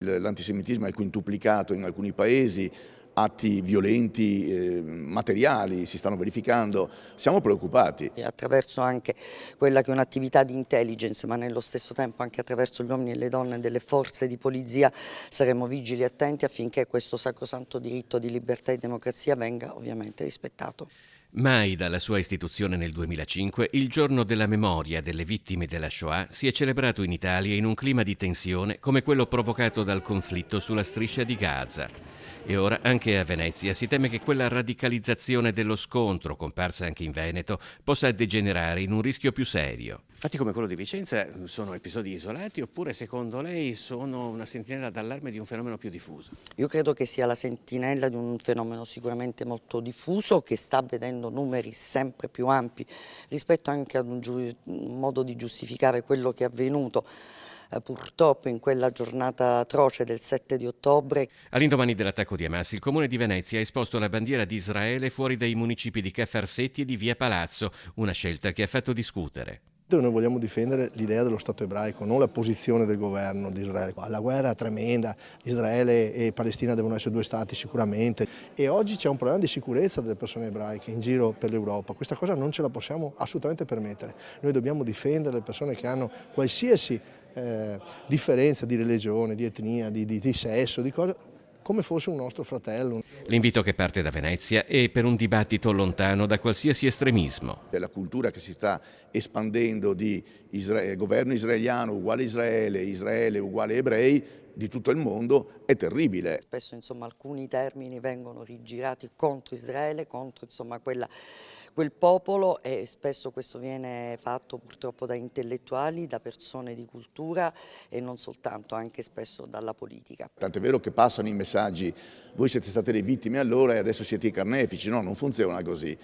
L'antisemitismo è quintuplicato in alcuni paesi, atti violenti, materiali si stanno verificando, siamo preoccupati. Attraverso anche quella che è un'attività di intelligence, ma nello stesso tempo anche attraverso gli uomini e le donne delle forze di polizia saremo vigili e attenti affinché questo sacrosanto diritto di libertà e democrazia venga ovviamente rispettato. Mai dalla sua istituzione nel 2005 il giorno della memoria delle vittime della Shoah si è celebrato in Italia in un clima di tensione come quello provocato dal conflitto sulla striscia di Gaza. E ora anche a Venezia si teme che quella radicalizzazione dello scontro, comparsa anche in Veneto, possa degenerare in un rischio più serio. Fatti come quello di Vicenza sono episodi isolati oppure secondo lei sono una sentinella d'allarme di un fenomeno più diffuso? Io credo che sia la sentinella di un fenomeno sicuramente molto diffuso che sta vedendo numeri sempre più ampi rispetto anche ad un modo di giustificare quello che è avvenuto. Purtroppo in quella giornata atroce del 7 di ottobre. All'indomani dell'attacco di Hamas, il comune di Venezia ha esposto la bandiera di Israele fuori dai municipi di Ca' Farsetti e di Via Palazzo, una scelta che ha fatto discutere. Noi vogliamo difendere l'idea dello Stato ebraico, non la posizione del governo di Israele. La guerra è tremenda, Israele e Palestina devono essere due stati sicuramente e oggi c'è un problema di sicurezza delle persone ebraiche in giro per l'Europa. Questa cosa non ce la possiamo assolutamente permettere. Noi dobbiamo difendere le persone che hanno qualsiasi differenza di religione, di etnia, di sesso, di cosa, come fosse un nostro fratello. L'invito che parte da Venezia è per un dibattito lontano da qualsiasi estremismo. La cultura che si sta espandendo di governo israeliano uguale Israele, Israele uguale ebrei di tutto il mondo è terribile. Spesso alcuni termini vengono rigirati contro Israele, contro quel popolo e spesso questo viene fatto purtroppo da intellettuali, da persone di cultura e non soltanto, anche spesso dalla politica. Tant'è vero che passano i messaggi, voi siete state le vittime allora e adesso siete i carnefici, no, non funziona così.